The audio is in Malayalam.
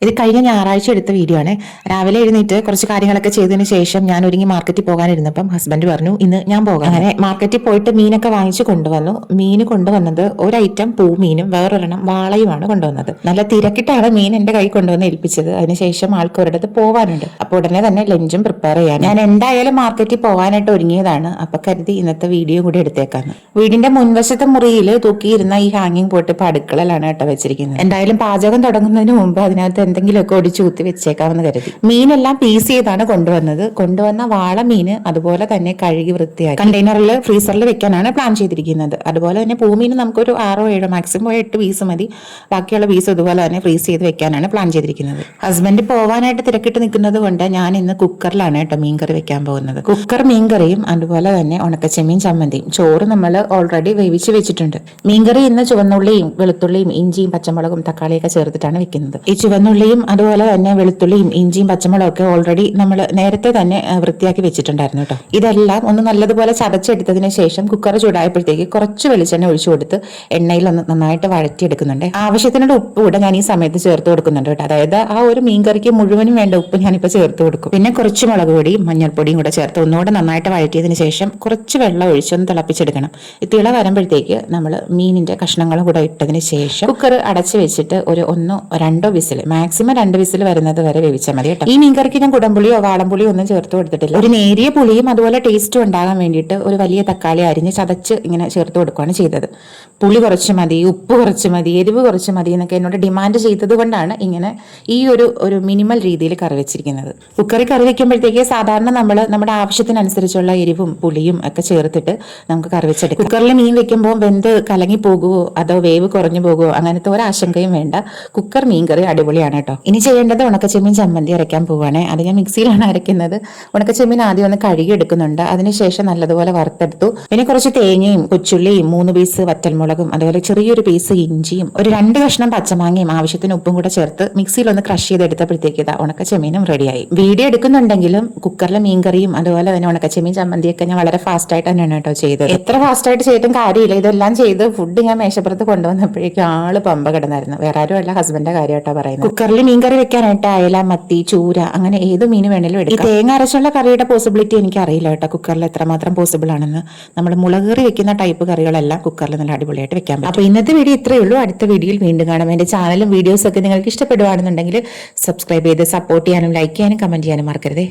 ഇത് കഴിഞ്ഞ ഞായറാഴ്ച എടുത്ത വീഡിയോ ആണ്. രാവിലെ എഴുന്നേറ്റ് കുറച്ച് കാര്യങ്ങളൊക്കെ ചെയ്തതിന് ശേഷം ഞാൻ ഒരുങ്ങി മാർക്കറ്റിൽ പോകാനിരുന്നപ്പം ഹസ്ബൻഡ് പറഞ്ഞു ഇന്ന് ഞാൻ പോകാം. അങ്ങനെ മാർക്കറ്റിൽ പോയിട്ട് മീനൊക്കെ വാങ്ങിച്ചു കൊണ്ടുവന്നു. മീൻ കൊണ്ടുവന്നത് ഒരു ഐറ്റം പൂമീനും വേറൊരെണ്ണം വാളയുമാണ് കൊണ്ടുവന്നത്. നല്ല തിരക്കിട്ടാണ് മീൻ എന്റെ കൈ കൊണ്ടുവന്ന് ഏൽപ്പിച്ചത്. അതിനുശേഷം ആൾക്ക് ഒരിടത്ത് പോകാനുണ്ട്. അപ്പോൾ ഉടനെ തന്നെ ലഞ്ചും പ്രിപ്പയർ ചെയ്യാൻ ഞാൻ എന്തായാലും മാർക്കറ്റിൽ പോകാനായിട്ട് ഒരുങ്ങിയതാണ്. അപ്പൊ കരുതി ഇന്നത്തെ വീഡിയോ കൂടി എടുത്തേക്കാന്ന്. വീടിന്റെ മുൻവശത്തെ മുറിയിൽ തൂക്കിയിരുന്ന ഈ ഹാങ്ങിങ് പോട്ട് ഇപ്പൊ അടുക്കളയിലാണ് കേട്ടോ വെച്ചിരിക്കുന്നത്. എന്തായാലും പാചകം തുടങ്ങുന്നതിന് മുമ്പ് അതിനകത്ത് എന്തെങ്കിലുമൊക്കെ ഒടിച്ചു കുത്തി വെച്ചേക്കാമെന്ന് കരുതി. മീനെല്ലാം പീസ് ചെയ്താണ് കൊണ്ടുവന്നത്. കൊണ്ടുവന്ന വാള മീന് അതുപോലെ തന്നെ കഴുകി വൃത്തിയാക്കി കണ്ടെയ്നറിൽ ഫ്രീസറിൽ വെക്കാനാണ് പ്ലാൻ ചെയ്തിരിക്കുന്നത്. അതുപോലെ തന്നെ പൂമീന് നമുക്കൊരു 6-7 മാക്സിമം 8 പീസ് മതി. ബാക്കിയുള്ള പീസ് ഇതുപോലെ തന്നെ ഫ്രീസ് ചെയ്ത് വെക്കാനാണ് പ്ലാൻ ചെയ്തിരിക്കുന്നത്. ഹസ്ബൻഡ് പോകാനായിട്ട് തിരക്കിട്ട് നിൽക്കുന്നത് കൊണ്ട് ഞാൻ ഇന്ന് കുക്കറിലാണ് കേട്ടോ മീൻകറി വെക്കാൻ പോകുന്നത്. കുക്കർ മീൻകറിയും അതുപോലെ തന്നെ ഉണക്കച്ചെമ്മീൻ ചമ്മന്തിയും. ചോറ് നമ്മൾ ഓൾറെഡി വേവിച്ച് വെച്ചിട്ടുണ്ട്. മീൻകറി ഇന്ന് ചുവന്നുള്ളിയും വെളുത്തുള്ളിയും ഇഞ്ചിയും പച്ചമുളകും തക്കാളിയൊക്കെ ചേർത്തിട്ടാണ് വെക്കുന്നത്. ഈ ചുവന്നുള്ളിയും അതുപോലെ തന്നെ വെളുത്തുള്ളിയും ഇഞ്ചിയും പച്ചമുളകും ഒക്കെ ഓൾറെഡി നമ്മൾ നേരത്തെ തന്നെ വൃത്തിയാക്കി വെച്ചിട്ടുണ്ടായിരുന്നു കേട്ടോ. ഇതെല്ലാം ഒന്ന് നല്ലതുപോലെ ചതച്ചെടുത്തതിന് ശേഷം കുക്കർ ചൂടായപ്പോഴത്തേക്ക് കുറച്ച് വെളിച്ചെണ്ണ ഒഴിച്ചു കൊടുത്ത് എണ്ണയിൽ ഒന്ന് നന്നായിട്ട് വഴറ്റിയെടുക്കുന്നുണ്ട്. ആവശ്യത്തിനുള്ള ഉപ്പ് കൂടെ ഞാൻ ഈ സമയത്ത് ചേർത്ത് കൊടുക്കുന്നുണ്ട് കേട്ടോ. അതായത് ആ ഒരു മീൻകറിക്ക് മുഴുവനും വേണ്ട ഉപ്പ് ഞാനിപ്പോൾ ചേർത്ത് കൊടുക്കും. പിന്നെ കുറച്ച് മുളക് പൊടിയും മഞ്ഞൾപ്പൊടിയും കൂടെ ചേർത്ത് ഒന്നുകൂടെ നന്നായിട്ട് വഴറ്റിയതിന് ശേഷം കുറച്ച് വെള്ളം ഒഴിച്ചൊന്ന് തിളപ്പിച്ചെടുക്കണം. ഈ തിള വരുമ്പോഴത്തേക്ക് നമ്മൾ മീനിന്റെ കഷ്ണങ്ങളും കൂടെ ഇട്ടതിന് ശേഷം കുക്കർ അടച്ചു വെച്ചിട്ട് ഒരു 1-2 വിസിൽ, മാക്സിമം 2 വിസിൽ വരുന്നത് വരെ വേവിച്ചാൽ മതി കേട്ടോ. ഈ മീൻകറിക്ക് ഞാൻ കുടംപുളിയോ വാളംപുളിയോ ഒന്നും ചേർത്ത് കൊടുത്തിട്ടില്ല. ഒരു നേരിയ പുളിയും അതുപോലെ ടേസ്റ്റും ഉണ്ടാകാൻ വേണ്ടിയിട്ട് ഒരു വലിയ തക്കാളി അരിഞ്ഞ് ചതച്ച് ഇങ്ങനെ ചേർത്ത് കൊടുക്കുകയാണ് ചെയ്തത്. പുളി കുറച്ച് മതി, ഉപ്പ് കുറച്ച് മതി, എരിവ് കുറച്ച് മതി എന്നൊക്കെ എന്നോട് ഡിമാൻഡ് ചെയ്തത് കൊണ്ടാണ് ഇങ്ങനെ ഈ ഒരു മിനിമൽ രീതിയിൽ കറി വെച്ചിരിക്കുന്നത്. കുക്കറിൽ കറി വെക്കുമ്പോഴത്തേക്ക് സാധാരണ നമ്മൾ നമ്മുടെ ആവശ്യത്തിനനുസരിച്ചുള്ള എരിവും പുളിയും ഒക്കെ ചേർത്തിട്ട് നമുക്ക് കറി വെച്ചെടുക്കും. കുക്കറിൽ മീൻ വെക്കുമ്പോൾ വെന്ത് കലങ്ങി പോകുമോ അതോ വേവ് കുറഞ്ഞു പോകുമോ അങ്ങനത്തെ ഒരാശങ്കയും വേണ്ട. കുക്കർ മീൻകറി അടിപൊളിയാണ് കേട്ടോ. ഇനി ചെയ്യേണ്ടത് ഉണക്കച്ചെമ്മീൻ ചമ്മന്തി അരയ്ക്കാൻ പോവുകയാണ്. അത് ഞാൻ മിക്സിയിലാണ് അരയ്ക്കുന്നത്. ഉണക്കച്ചെമ്മീൻ ആദ്യം ഒന്ന് കഴുകി എടുക്കുന്നുണ്ട്. അതിനുശേഷം നല്ലതുപോലെ വറുത്തെടുത്തു. പിന്നെ കുറച്ച് തേങ്ങയും കൊച്ചുള്ളിയും 3 പീസ് വറ്റൽമുളകും അതുപോലെ ചെറിയൊരു പീസ് ഇഞ്ചിയും ഒരു 2 കഷ്ണം പച്ചമാങ്ങയും ആവശ്യത്തിന് ഉപ്പും കൂടെ ചേർത്ത് മിക്സിയിൽ ഒന്ന് ക്രഷ് ചെയ്തെടുത്തപ്പോഴത്തേക്ക് ഇതാ ഉണക്കച്ചെമ്മീനും റെഡിയായി. വീഡിയോ എടുക്കുന്നുണ്ടെങ്കിലും കുക്കറിലെ മീൻകറിയും അതുപോലെ തന്നെ ഉണക്കച്ചെമ്മീൻ ചമ്മന്തിയൊക്കെ ഞാൻ വളരെ ഫാസ്റ്റ് ആയിട്ട് തന്നെയാണ് കേട്ടോ ചെയ്തത്. എത്ര ഫാസ്റ്റ് ആയിട്ട് ചെയ്തിട്ടും കാര്യമില്ല. ഇതെല്ലാം ചെയ്ത് ഫുഡ് ഞാൻ മേശപ്പുറത്ത് കൊണ്ടുവന്നപ്പോഴേക്കും ആള് പമ്പ കിടന്നായിരുന്നു. വേറെ ആരും അല്ല, ഹസ്ബൻഡിന്റെ കാര്യമായിട്ടാ പറയുന്നത്. കുക്കറിൽ മീൻകറി വെക്കാനായിട്ട് അയല, മത്തി, ചൂര അങ്ങനെ ഏത് മീൻ വേണേലും എടുക്കാം. ഈ തേങ്ങ അരച്ചുള്ള കറിയുടെ പോസിബിലിറ്റി എനിക്ക് അറിയില്ല കേട്ടോ, കുക്കറിൽ എത്രമാത്രം പോസിബിൾ ആണെന്ന്. നമ്മൾ മുളക് കറി വെക്കുന്ന ടൈപ്പ് കറികളെല്ലാം കുക്കറിൽ നല്ല അടിപൊളിയായിട്ട് വെക്കാൻ പറ്റും. അപ്പൊ ഇന്നത്തെ വീഡിയോ ഇത്രയേ ഉള്ളൂ. അടുത്ത വീഡിയോയിൽ വീണ്ടും കാണാം. എന്റെ ചാനലും വീഡിയോസും ഒക്കെ നിങ്ങൾക്ക് ഇഷ്ടപ്പെടുവാണെന്നുണ്ടെങ്കിൽ സബ്സ്ക്രൈബ് ചെയ്ത് സപ്പോർട്ട് ചെയ്യാനും ലൈക്ക് ചെയ്യാനും കമന്റ് ചെയ്യാനും മറക്കരുതേ.